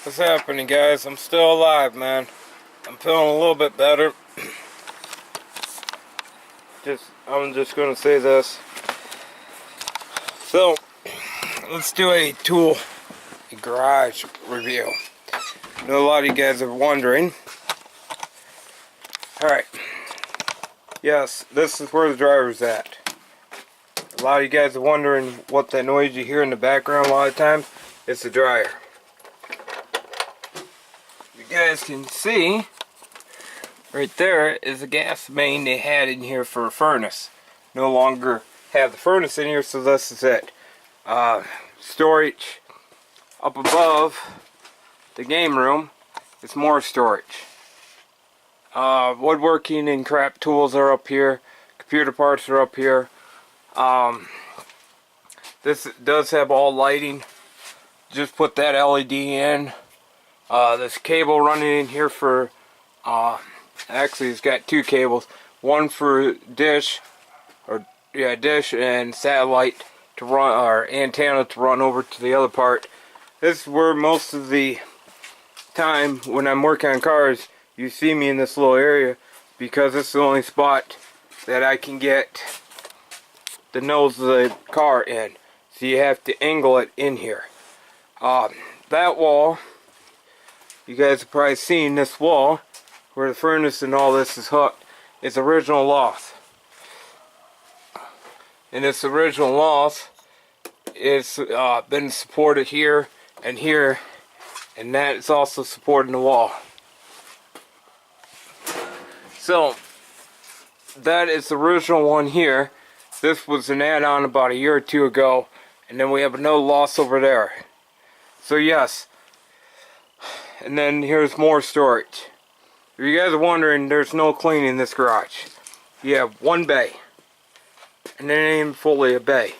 What's happening, guys? I'm still alive, man. I'm feeling a little bit better. I'm just gonna say this. So, let's do a garage review. I know a lot of you guys are wondering. Alright. Yes, this is where the driver's at. A lot of you guys are wondering what that noise you hear in the background a lot of times. It's the dryer. You guys can see right there is a gas main they had in here for a furnace. No longer have the furnace in here, so this is it. Storage up above the game room. It's more storage. Woodworking and crap tools are up here. Computer parts are up here. This does have all lighting. Just put that LED in. This cable running in here for actually it's got two cables. One for dish and satellite to run, or antenna to run over to the other part. This is where most of the time when I'm working on cars you see me in this little area, because it's the only spot that I can get the nose of the car in. So you have to angle it in here. That wall, you guys have probably seen this wall where the furnace and all this is hooked. It's original loft. And this original loft is been supported here, and that is also supporting the wall. So that is the original one here. This was an add-on about a year or two ago, and then we have another loft over there. So yes, and then here's more storage. If you guys are wondering, there's no cleaning in this garage. You have one bay, and it ain't even fully a bay,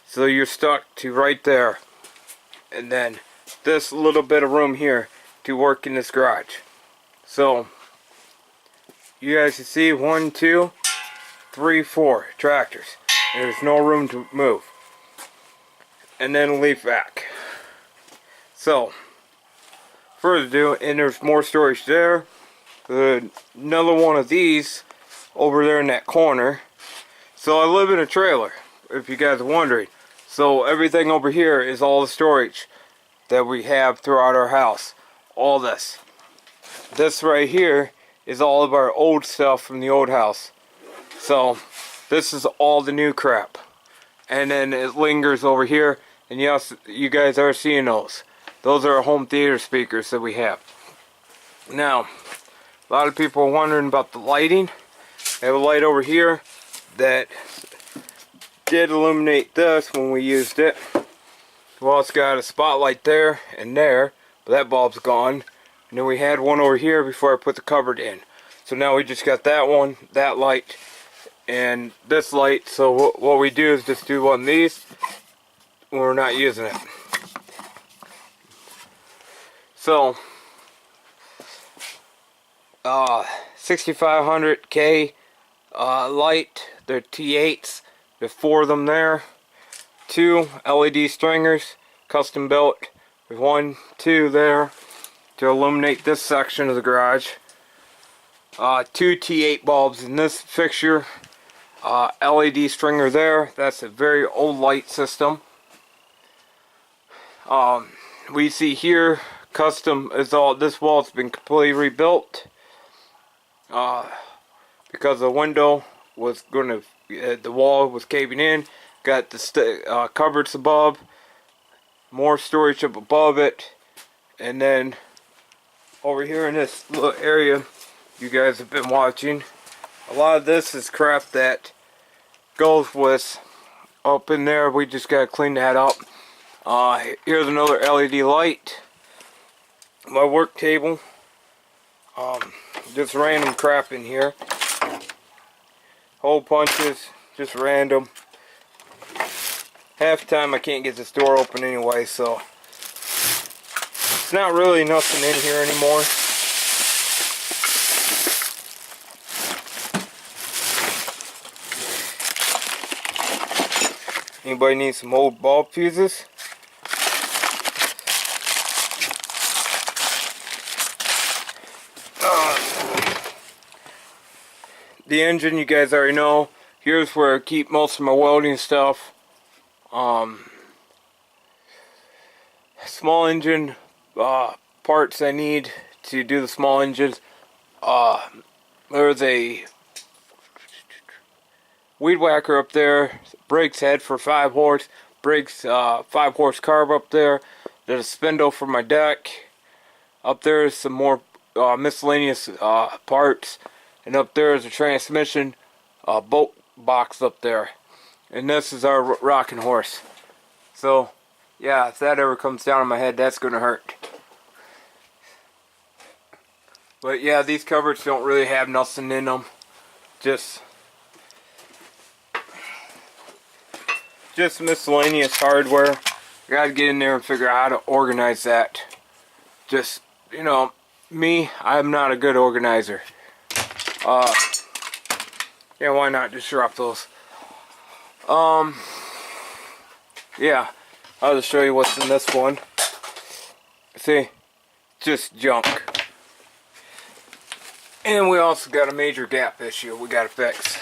so you're stuck to right there, and then this little bit of room here to work in this garage. So you guys can see 1, 2, 3, 4 tractors. There's no room to move, and then leaf back. So further ado, and there's more storage there. Another one of these over there in that corner. So I live in a trailer, if you guys are wondering. So everything over here is all the storage that we have throughout our house. All this. This right here is all of our old stuff from the old house. So this is all the new crap. And then it lingers over here. And yes, you guys are seeing those. Those are our home theater speakers that we have. Now, a lot of people are wondering about the lighting. I have a light over here that did illuminate this when we used it. Well, it's got a spotlight there and there, but that bulb's gone. And then we had one over here before I put the cupboard in. So now we just got that one, that light, and this light. So what we do is just do one of these when we're not using it. So 6500K light. They're T8s. There's 4 of them there. 2 LED stringers, custom built. There's 1, 2 there to illuminate this section of the garage. 2 T8 bulbs in this fixture. LED stringer there. That's a very old light system. We see here custom is all. This wall's been completely rebuilt because the window was going to. The wall was caving in. Got the cupboards above. More storage up above it, and then over here in this little area you guys have been watching, a lot of this is crap that goes with up in there. We just gotta clean that up. Here's another LED light. My work table. Just random crap in here. Hole punches, just random. Half the time I can't get this door open anyway, so it's not really nothing in here anymore. Anybody need some old bulb fuses? the engine, you guys already know. Here's where I keep most of my welding stuff. Small engine parts I need to do the small engines. There's a weed whacker up there, brakes head for 5 horse, brakes 5 horse carb up there. There's a spindle for my deck. Up there is some more miscellaneous parts, and up there is a transmission bolt box up there. And this is our rocking horse. So yeah, if that ever comes down on my head, that's gonna hurt. But yeah, these cupboards don't really have nothing in them. Just miscellaneous hardware. You gotta get in there and figure out how to organize that. Just, you know, me, I'm not a good organizer. Yeah, why not just drop those? Yeah, I'll just show you what's in this one. See, just junk. And we also got a major gap issue we gotta fix.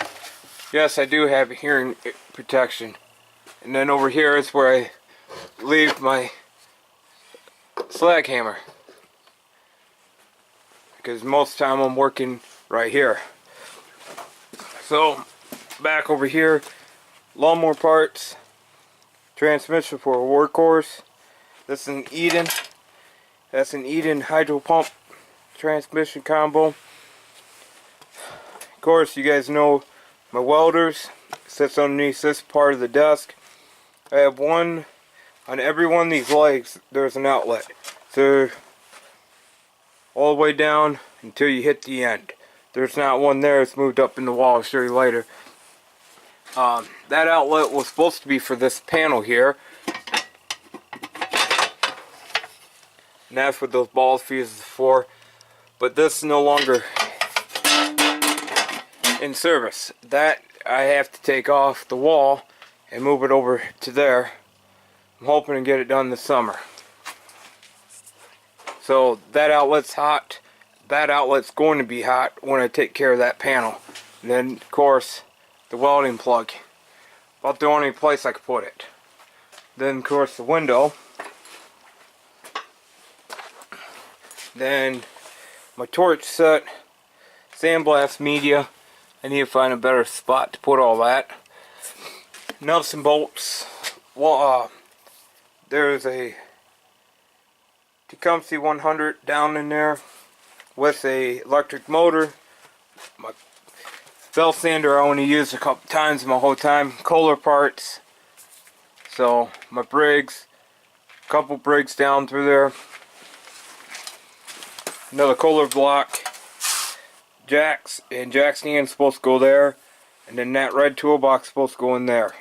Yes, I do have hearing protection. And then over here is where I leave my slag hammer. Because most of the time I'm working right here. So, back over here, lawnmower parts, transmission for a workhorse. This is an Eden. That's an Eden hydro pump transmission combo. Of course, you guys know my welders. Sits underneath this part of the desk. I have one on every one of these legs. There's an outlet. So all the way down until you hit the end. There's not one there. It's moved up in the wall. I'll show you later. That outlet was supposed to be for this panel here. And that's what those ball fuses are for. But this is no longer in service. That I have to take off the wall and move it over to there. I'm hoping to get it done this summer. So that outlet's hot. That outlet's going to be hot when I take care of that panel. And then, of course, the welding plug. About the only place I could put it. Then, of course, the window. Then my torch set, sandblast media. I need to find a better spot to put all that. Nuts and bolts. Well, there's a Tecumseh 100 down in there with a electric motor. My belt sander I only used a couple times my whole time. Kohler parts. So my Briggs, a couple Briggs down through there. Another Kohler block. Jacks and jack stand supposed to go there, and then that red toolbox supposed to go in there.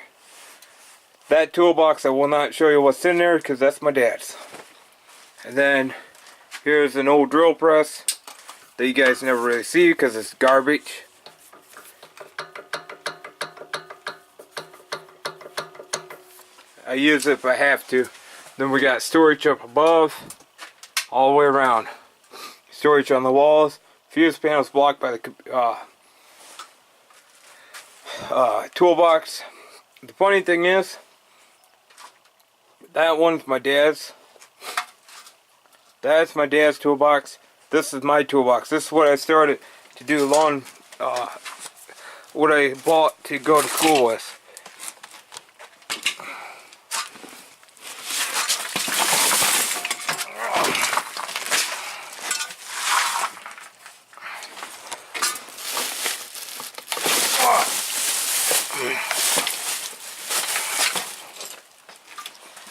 That toolbox I will not show you what's in there because that's my dad's. And then here's an old drill press that you guys never really see because it's garbage. I use it if I have to. Then we got storage up above, all the way around. Storage on the walls. Fuse panels blocked by the toolbox. The funny thing is, that one's my dad's. That's my dad's toolbox. This is my toolbox. This is what I started to do lawn, what I bought to go to school with.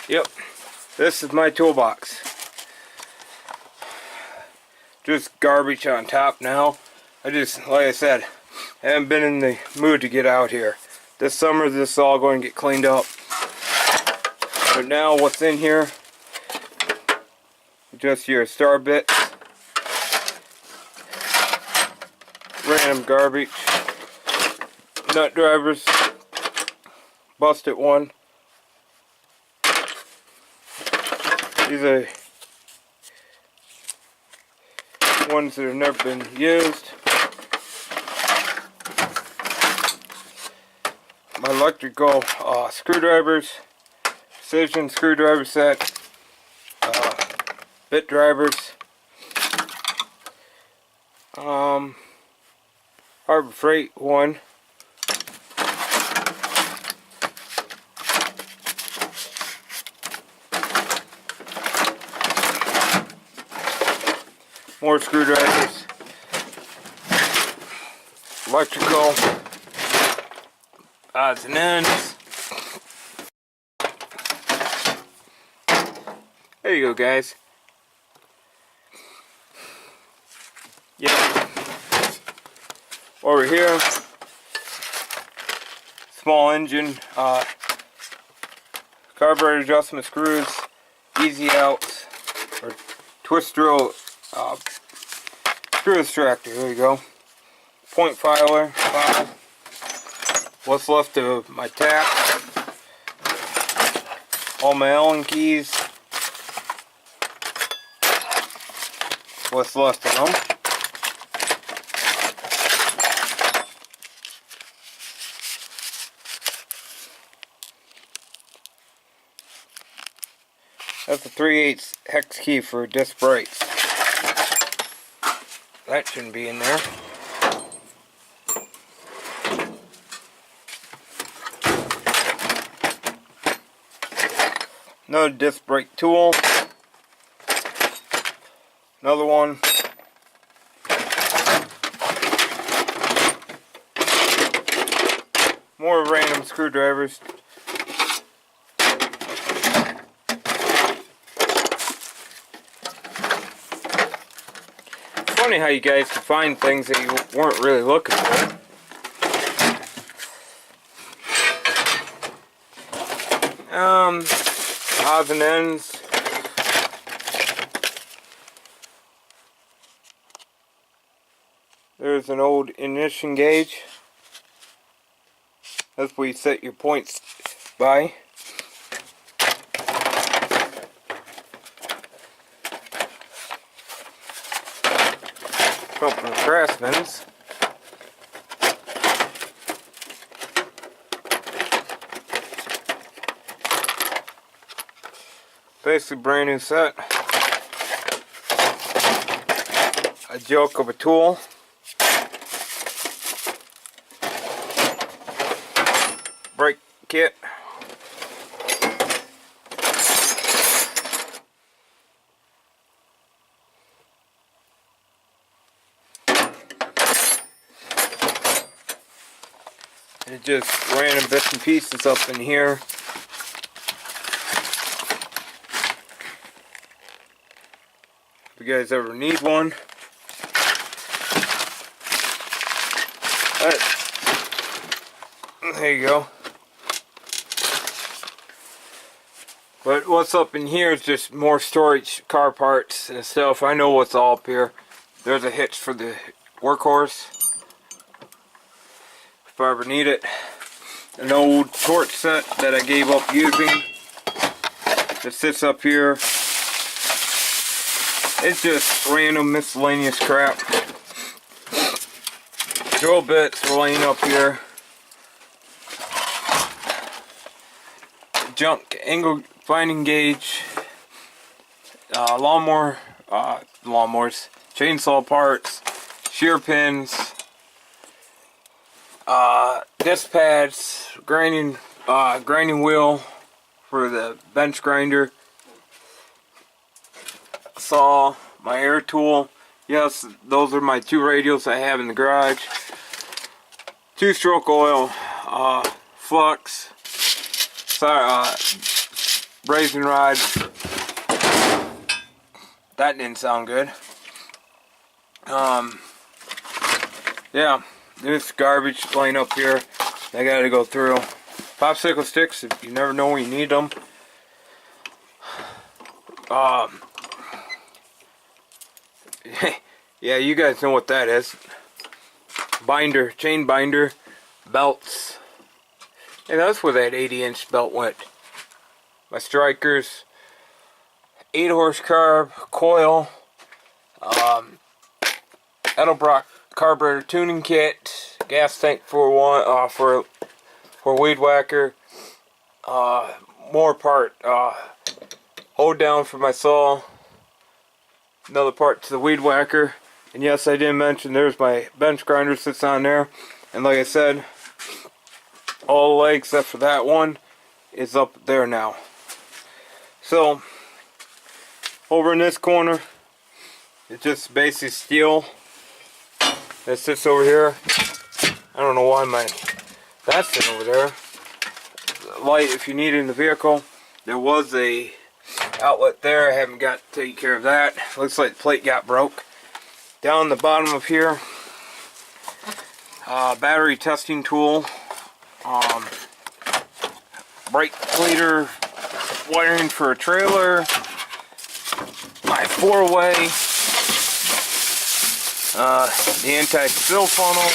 Yep, this is my toolbox. Just garbage on top now. Like I said, I haven't been in the mood to get out here. This summer this is all going to get cleaned up. But now what's in here, just your star bits, random garbage, nut drivers, busted one. These are ones that have never been used. my electrical screwdrivers, precision screwdriver set, bit drivers, Harbor Freight one, more screwdrivers, electrical, odds and ends. There you go, guys. Yeah. Over here, small engine, carburetor adjustment screws, easy outs, or twist drill screw extractor. There you go. Point filer, what's left of my tap, all my Allen keys, what's left of them. That's a 3/8 hex key for disc brakes. That shouldn't be in there. Another disc brake tool. Another one. More random screwdrivers. It's funny how you guys can find things that you weren't really looking for. Odds and ends. There's an old ignition gauge. That's where you set your points by. Come from Craftsman's. Basically brand new set. A joke of a tool. Brake kit. And just random bits and pieces up in here. If you guys ever need one. There you go. But what's up in here is just more storage, car parts and stuff. I know what's all up here. There's a hitch for the workhorse, if I ever need it. An old torch set that I gave up using that sits up here. It's just random miscellaneous crap. Drill bits laying up here. Junk angle finding gauge. Lawnmowers, chainsaw parts, shear pins, disc pads, grinding wheel for the bench grinder. Saw, my air tool. Yes, those are my 2 radials I have in the garage. 2-stroke oil, flux, brazing rods. That didn't sound good. Yeah, there's garbage laying up here. I gotta go through. Popsicle sticks, you never know when you need them. Yeah, you guys know what that is. Binder, chain binder, belts. Hey, that's where that 80-inch belt went. My strikers, 8-horse carb, coil, Edelbrock carburetor tuning kit, gas tank for for weed whacker. More part hold down for my saw. Another part to the weed whacker. And yes, I didn't mention there's my bench grinder sits on there. And like I said, all the legs except for that one is up there now. So over in this corner, it's just basically steel that sits over here. I don't know why that's sitting over there. Light if you need it in the vehicle. There was a outlet there. I haven't got to take care of that. Looks like the plate got broke. Down the bottom of here, battery testing tool, brake leader, wiring for a trailer, my 4-way, the anti-spill funnel,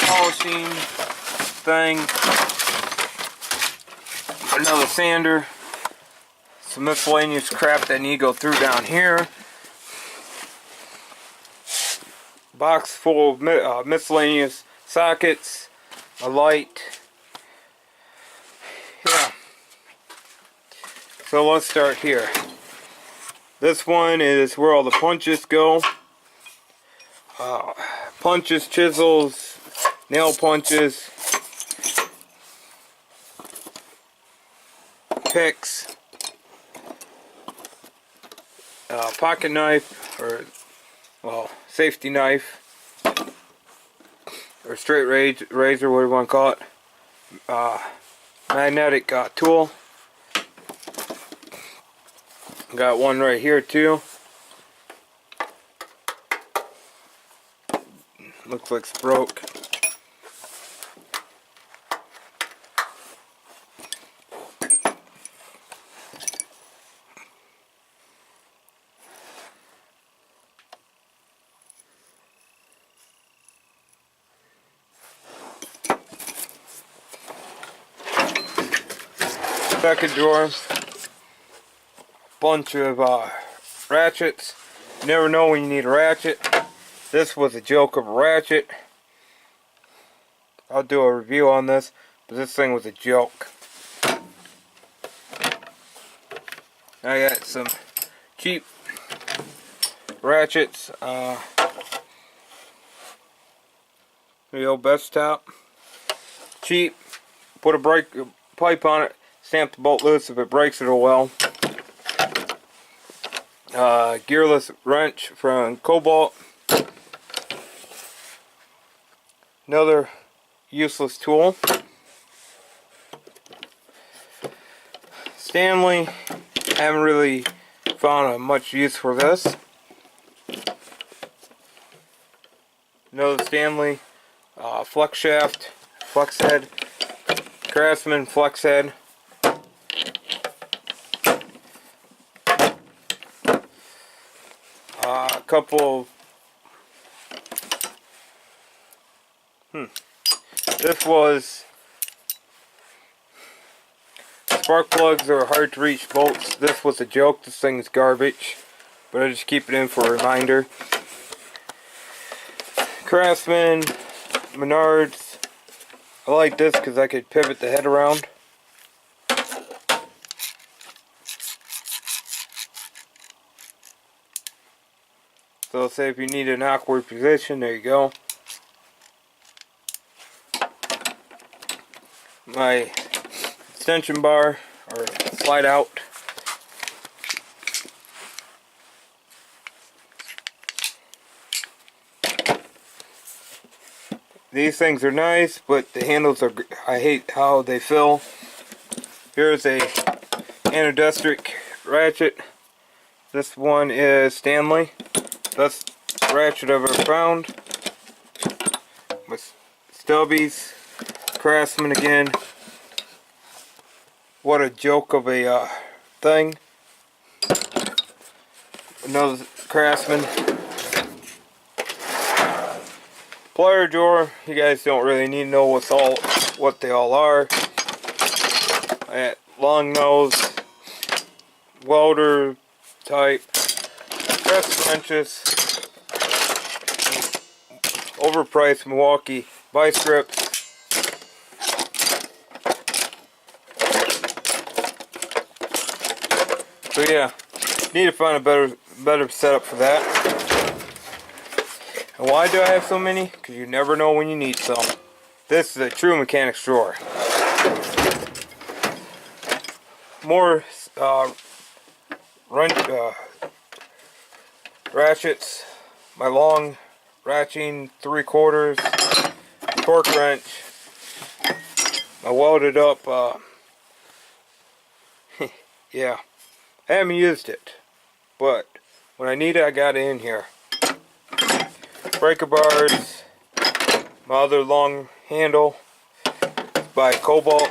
polishing thing, another sander, some miscellaneous crap that I need to go through down here, box full of miscellaneous sockets, a light. Yeah. So let's start here. This one is where all the punches go. Punches, chisels, nail punches, picks, pocket knife, or well, safety knife, or straight razor, whatever you want to call it. Magnetic tool. Got one right here too. Looks like it's broke. Second drawer, bunch of ratchets. You never know when you need a ratchet. This was a joke of a ratchet. I'll do a review on this, but this thing was a joke. I got some cheap ratchets. The old best top. Cheap. Put a brake pipe on it. Stamp the bolt loose if it breaks, it'll well. Gearless wrench from Cobalt. Another useless tool. Stanley. I haven't really found much use for this. Another Stanley. Flex shaft. Flex head. Craftsman flex head. A couple. This was spark plugs are hard to reach bolts. This was a joke. This thing's garbage, but I just keep it in for a reminder. Craftsman, Menards. I like this because I could pivot the head around. So say if you need an awkward position, there you go. My extension bar, or slide out. These things are nice, but the handles are, I hate how they fill. Here's a anodestic ratchet. This one is Stanley. Best ratchet I've ever found. With stubbies. Craftsman again. What a joke of a thing. Another Craftsman. Plier drawer. You guys don't really need to know what they all are. Long nose, welder type, press wrenches, overpriced Milwaukee vice grips. So yeah, need to find a better setup for that. And why do I have so many? Because you never know when you need some. This is a true mechanic's drawer. More ratchets, my long ratcheting 3/4, torque wrench, my welded up, yeah, I haven't used it, but when I need it, I got it in here. Breaker bars, my other long handle by Cobalt.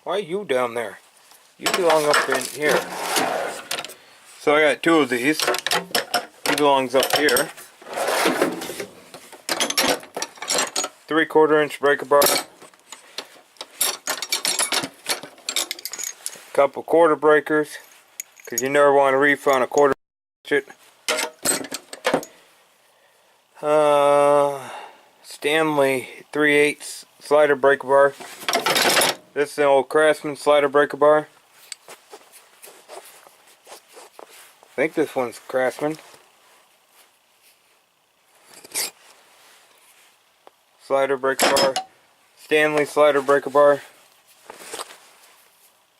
Why are you down there? You belong up in here. So I got 2 of these. He belongs up here. 3/4 inch breaker bar. Couple quarter breakers, because you never want to reef on a quarter ratchet. Stanley 3/8 slider breaker bar. This is an old Craftsman slider breaker bar. I think this one's Craftsman. Slider breaker bar. Stanley slider breaker bar.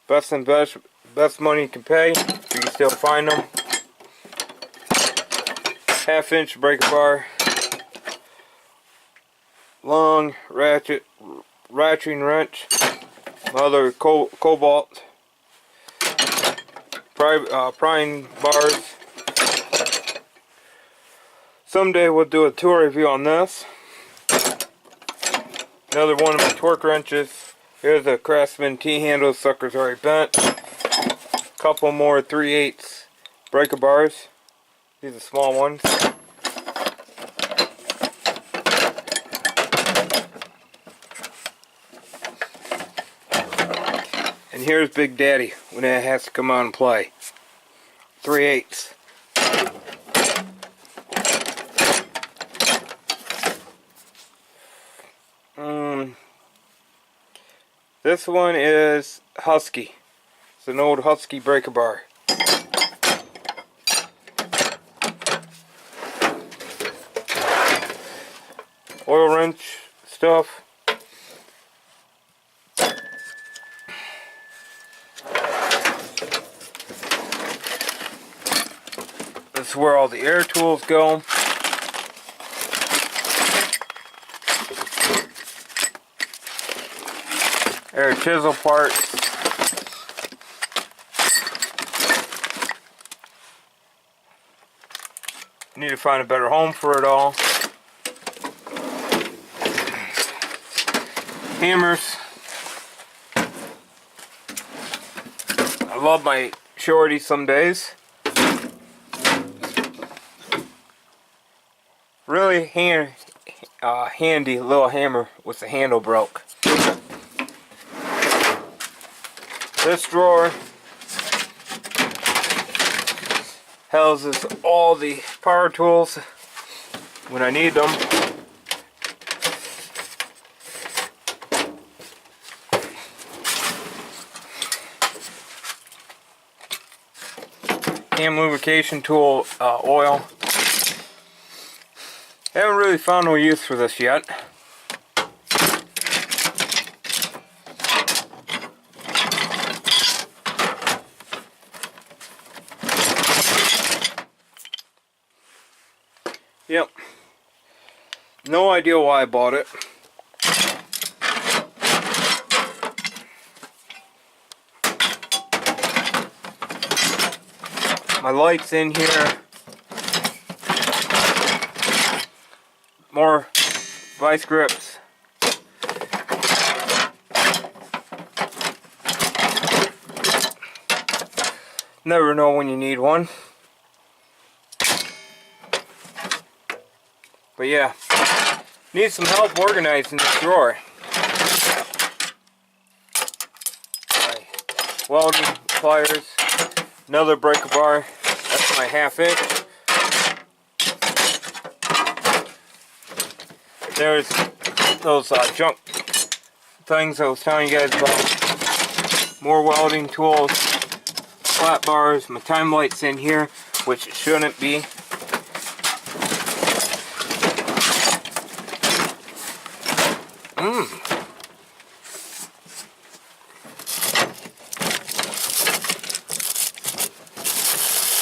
Best money you can pay. You can still find them. 1/2 inch breaker bar. Long ratcheting wrench. My other Cobalt. Prying bars. Someday we'll do a tour review on this. Another one of my torque wrenches. Here's a Craftsman T-handle. Sucker's already bent. Couple more 3/8 breaker bars. These are small ones. And here's Big Daddy when it has to come on and play. 3/8. This one is Husky. It's an old Husky breaker bar. Oil wrench stuff. This is where all the air tools go. Air chisel parts. Need to find a better home for it all. Hammers. I love my shorty some days. Really handy little hammer with the handle broke. This drawer houses all the power tools when I need them. Hand lubrication tool oil. Haven't really found no use for this yet. Yep. No idea why I bought it. My light's in here. More vice grips. Never know when you need one. But yeah, need some help organizing this drawer. My welding pliers, another breaker bar. That's my 1/2 inch. there's those junk things I was telling you guys about. More welding tools, flat bars, my time light's in here, which it shouldn't be.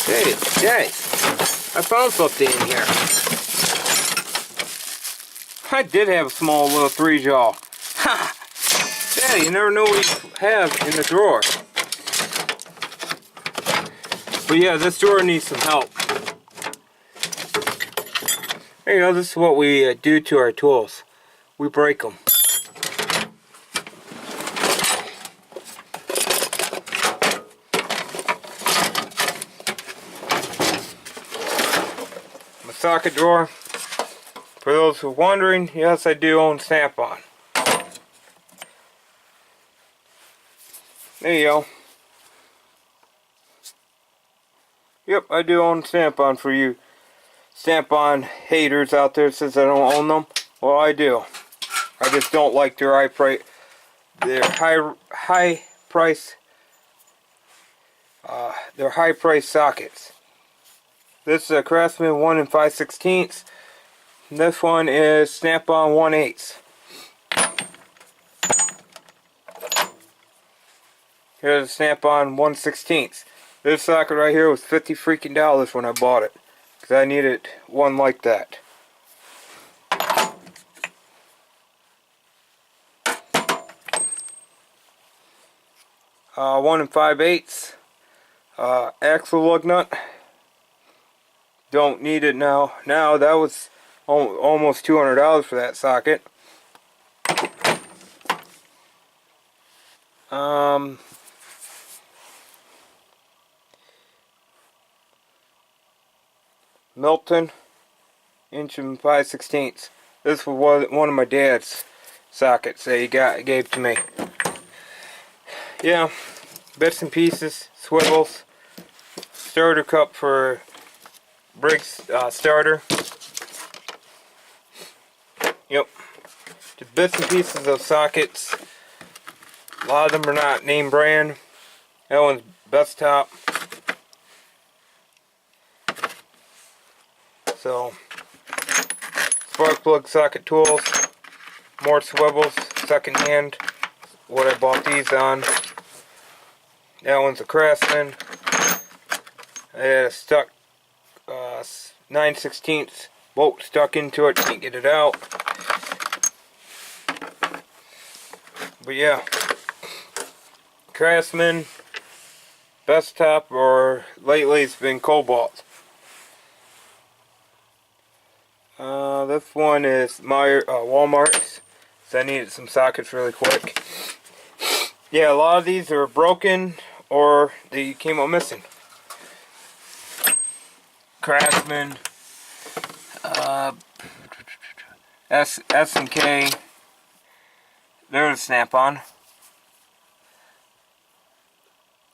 Hey, guys, I found something in here. I did have a small little 3-jaw. Ha! Yeah, you never know what you have in the drawer. But yeah, this drawer needs some help. There you go, this is what we do to our tools. We break them. My socket drawer. For those who are wondering, yes, I do own Snap-on. There you go. Yep, I do own Snap-on for you Snap-on haters out there that says I don't own them. Well, I do. I just don't like their high price sockets. This is a Craftsman 1 5/16. This one is Snap-on 1/8. Here's a Snap-on 1/16. This socket right here was $50 freaking when I bought it, because I needed one like that. One 5/8 axle lug nut. Don't need it now. Now that was almost $200 for that socket. Milton, inch and 5/16. This was one of my dad's sockets that he gave to me. Yeah, bits and pieces, swivels, starter cup for Briggs starter. Yep, just bits and pieces of sockets. A lot of them are not name brand. That one's Best Top. So, spark plug socket tools, more swivels, second hand, what I bought these on. That one's a Craftsman. I had a stuck 9/16 bolt stuck into it, can't get it out. But yeah, Craftsman, Best Top, or lately it's been Cobalt. This one is Walmart's, so I needed some sockets really quick. Yeah, a lot of these are broken or they came out missing. Craftsman, S&K, there's a Snap-on.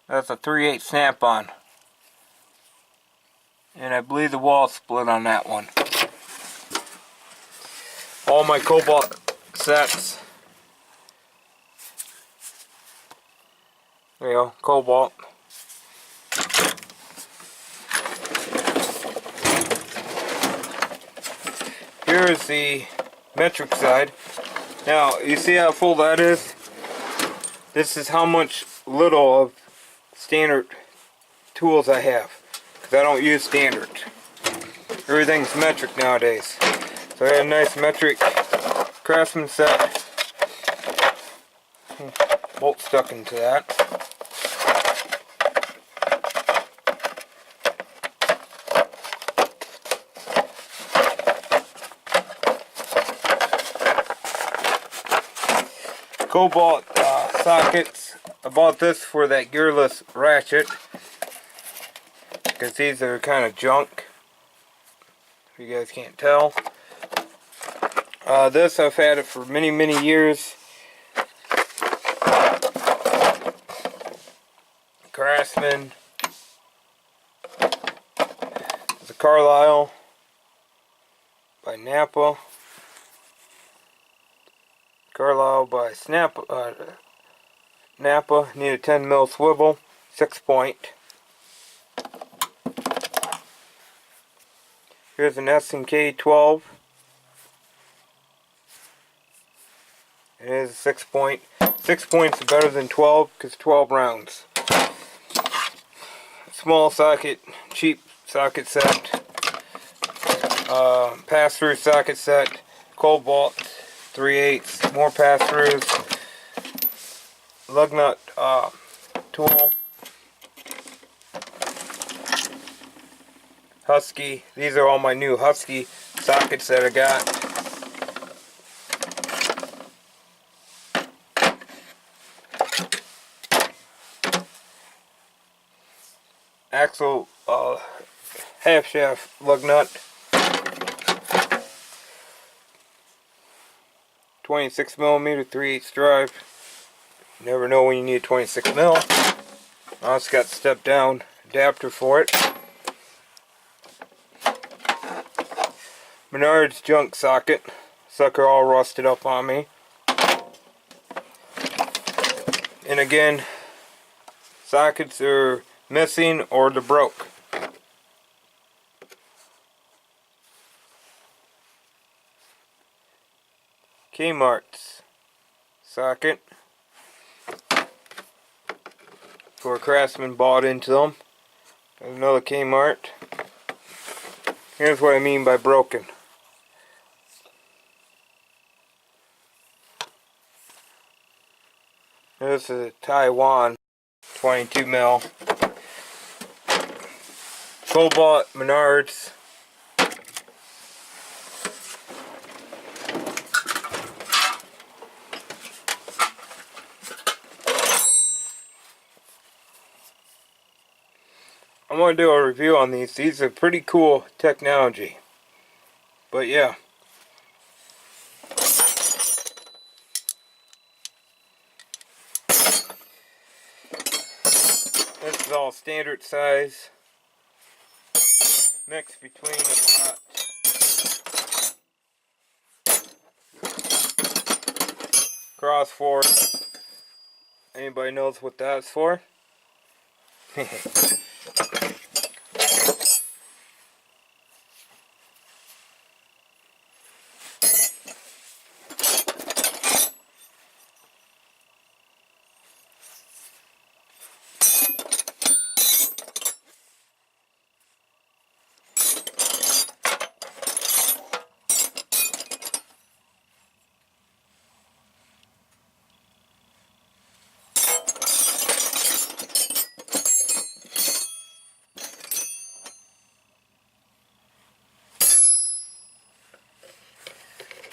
That's a 3/8 Snap-on. And I believe the wall split on that one. All my Cobalt sets. There you go, Cobalt. Here's the metric side. Now, you see how full that is? This is how much little of standard tools I have, because I don't use standard. Everything's metric nowadays. So I had a nice metric Craftsman set. Bolt stuck into that. Cobalt sockets. I bought this for that gearless ratchet, because these are kind of junk, if you guys can't tell. This I've had it for many years. Craftsman. It's a Carlisle by Napa. Carlisle by Napa. Need a 10 mil swivel, 6-point. Here's an S&K 12. It is a 6-point. 6 points is better than 12 because 12 rounds. Small socket, cheap socket set. Pass-through socket set. Cobalt 3/8. More pass-throughs. Lug nut tool. Husky. These are all my new Husky sockets that I got. Axle half shaft lug nut. 26 millimeter 3/8 drive. You never know when you need a 26 mil. I also got step down adapter for it. Menards junk socket. Sucker all rusted up on me. And again, sockets are missing or they're broke. Kmart's socket. For a Craftsman bought into them. There's another Kmart. Here's what I mean by broken. This is a Taiwan 22 mil. Cobalt Menards. I'm going to do a review on these. These are pretty cool technology. But yeah. This is all standard size. Mixed between a lot. Cross force. Anybody knows what that's for?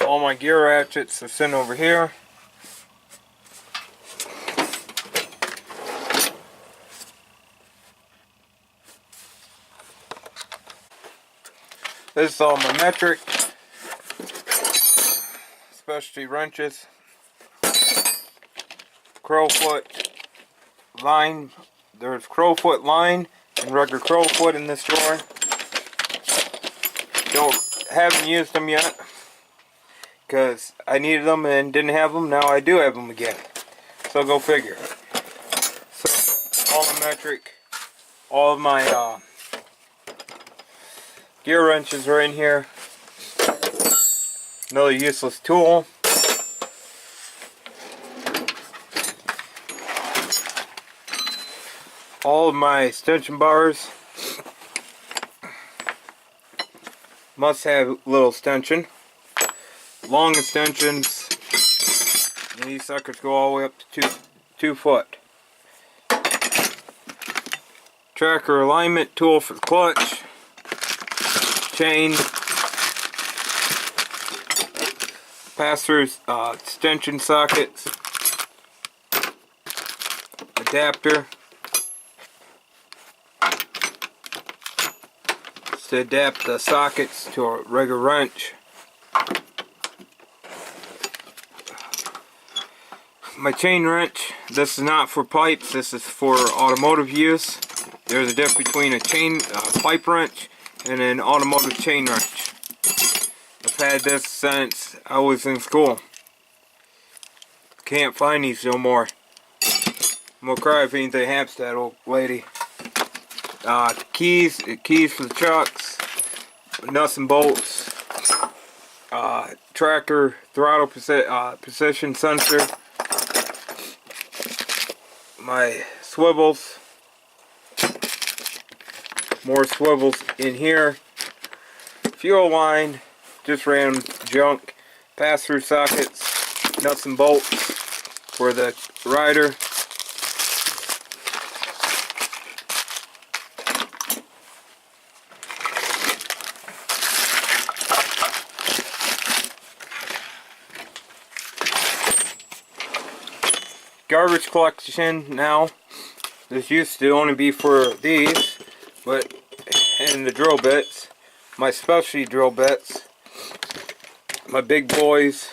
All my gear ratchets are sitting over here. This is all my metric, specialty wrenches, crowfoot line. There's crowfoot line and regular crowfoot in this drawer. Haven't used them yet because I needed them and didn't have them. Now I do have them again. So go figure. So all the metric, all of my gear wrenches are in here. Another useless tool. All of my extension bars. Must have little extension. Long extensions. And these suckers go all the way up to 2 foot. Tracker alignment tool for the clutch. Chain. Pass-through extension sockets. Adapter. To adapt the sockets to a regular wrench. My chain wrench, this is not for pipes, this is for automotive use. There's a difference between a pipe wrench and an automotive chain wrench. I've had this since I was in school. Can't find these no more. I'm gonna cry if anything happens to that old lady. Keys for the trucks, nuts and bolts, tractor throttle position sensor, my swivels, more swivels in here, fuel line, just random junk, pass-through sockets, nuts and bolts for the rider. Garbage collection now. This used to only be for these, but and the drill bits, my specialty drill bits, my big boys,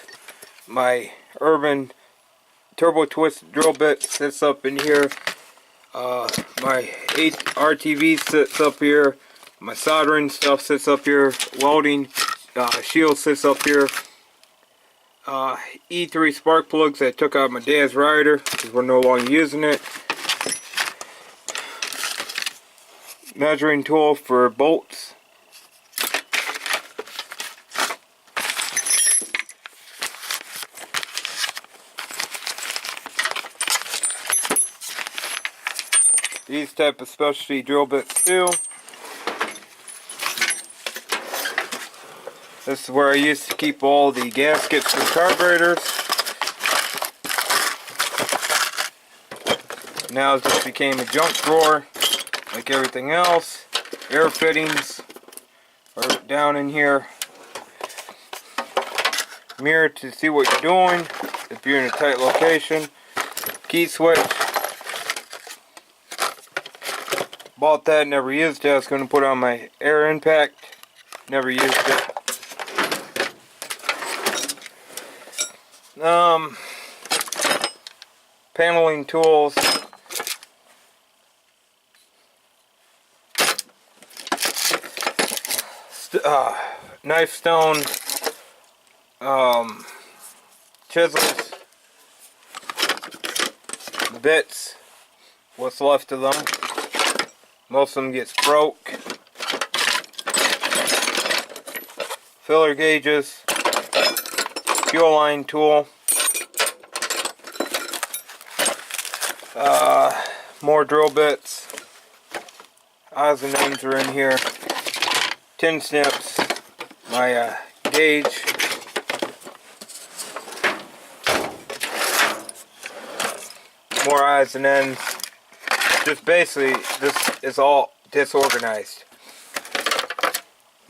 my urban turbo twist drill bit sits up in here. My RTV sits up here. My soldering stuff sits up here. Welding shield sits up here. E3 spark plugs that I took out my dad's rider because we're no longer using it. Measuring tool for bolts. These type of specialty drill bits too. This is where I used to keep all the gaskets for carburetors. Now it just became a junk drawer, like everything else. Air fittings are down in here. Mirror to see what you're doing if you're in a tight location. Key switch. Bought that, never used it. I was going to put on my air impact. Never used it. Paneling tools. Knife stone. Chisels. Bits. What's left of them. Most of them gets broke. Filler gauges. Fuel line tool. More drill bits. Odds and ends are in here. Tin snips. My gauge. More odds and ends. Just basically, this is all disorganized.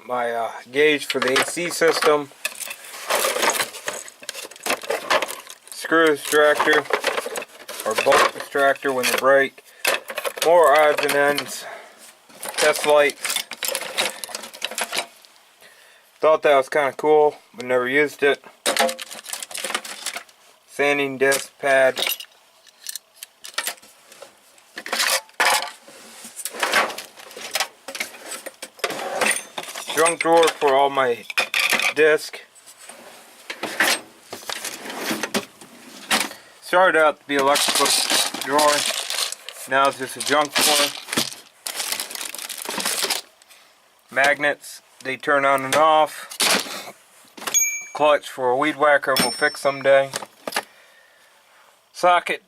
My gauge for the AC system. Screw extractor or bolt extractor when they break. More odds and ends. Test lights. Thought that was kind of cool, but never used it. Sanding disc pad. Junk drawer for all my disc. Started out to be electrical drawer. Now it's just a junk drawer. Magnets, they turn on and off. Clutch for a weed whacker we'll fix someday. Socket,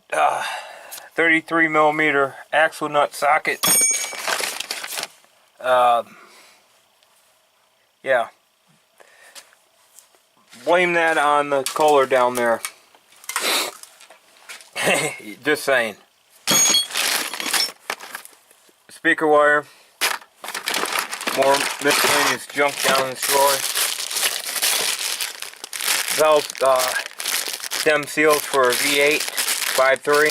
33mm axle nut socket. Yeah. Blame that on the color down there. Just saying. Speaker wire. More miscellaneous junk down in the drawer. Valve stem seals for a V8 5.3.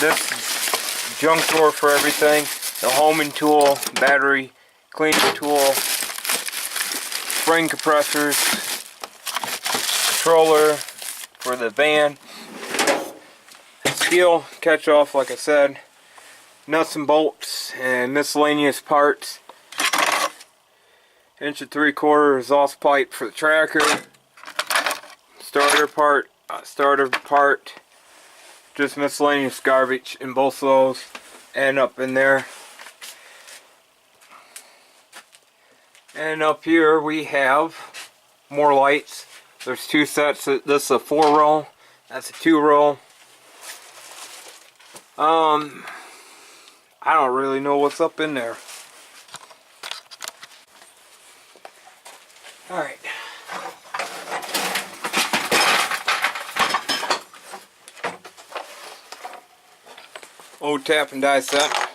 This is junk drawer for everything. The homing tool, battery cleaning tool, spring compressors, controller for the van, steel catch off like I said, nuts and bolts and miscellaneous parts, inch and 3/4 exhaust pipe for the tracker, starter part, just miscellaneous garbage in both of those, and up in there. And up here we have more lights. There's 2 sets. This is a 4-row. That's a 2-row. I don't really know what's up in there. Alright. Old tap and die set.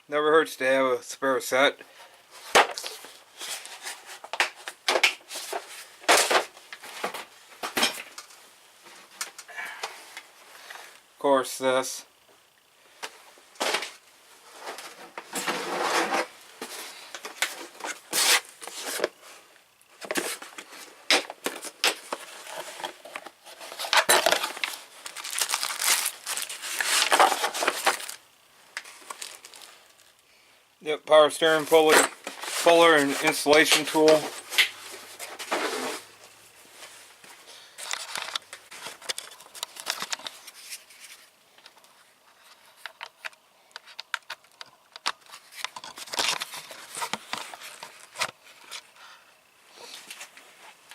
Never hurts to have a spare set. Of course, this. Yep, power steering puller and installation tool.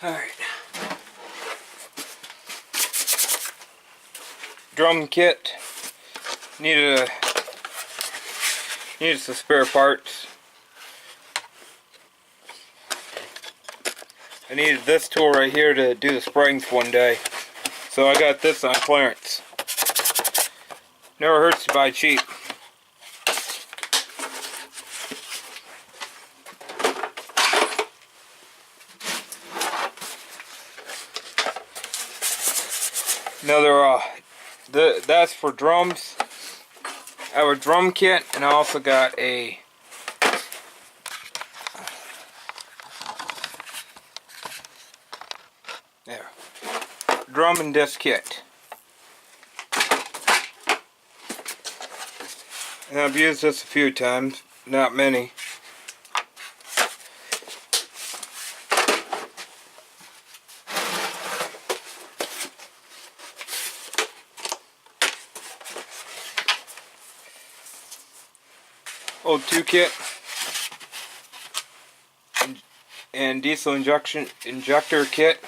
Alright. Drum kit. Needed some spare parts. I needed this tool right here to do the springs one day, so I got this on clearance. Never hurts to buy cheap. Another that's for drums. I have a drum kit, and I also got a drum and disc kit. And I've used this a few times, not many. O2 kit and diesel injector kit.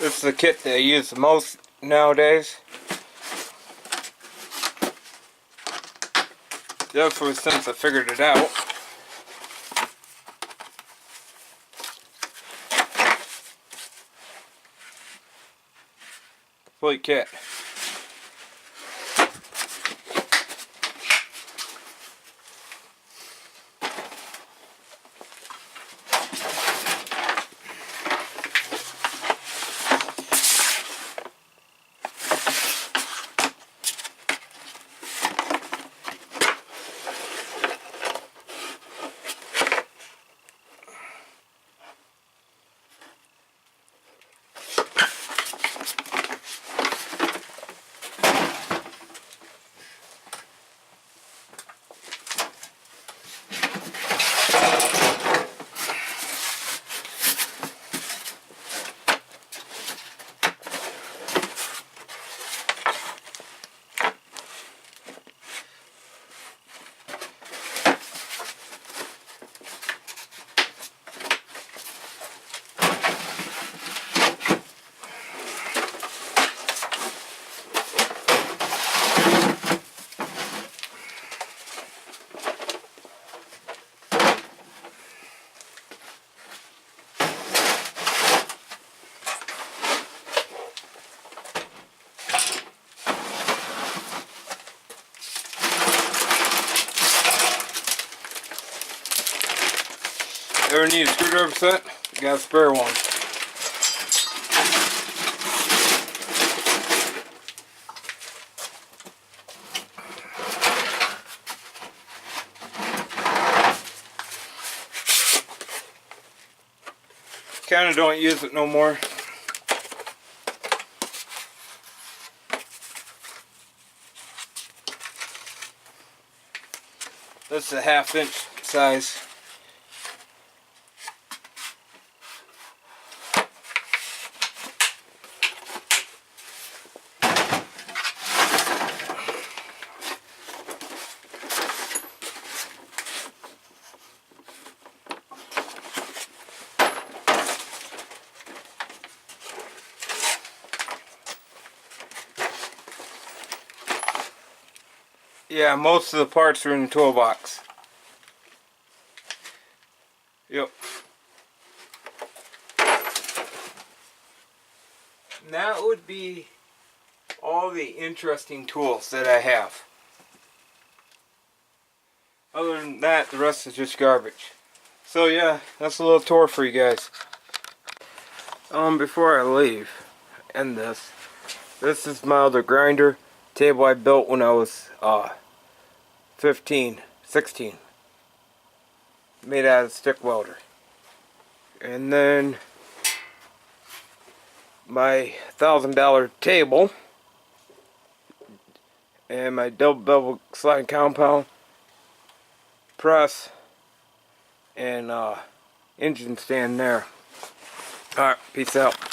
This is the kit that I use the most nowadays. Definitely since I figured it out. Complete kit. Ever need a screwdriver set? Got a spare one. Kinda don't use it no more. This is a 1/2 inch size. Yeah, most of the parts are in the toolbox. Yep. And that would be all the interesting tools that I have. Other than that, the rest is just garbage. So yeah, that's a little tour for you guys. Before I leave, end this. This is my other grinder table I built when I was 16. Made out of stick welder. And then my $1,000 table and my double bevel sliding compound press and engine stand there. Alright, peace out.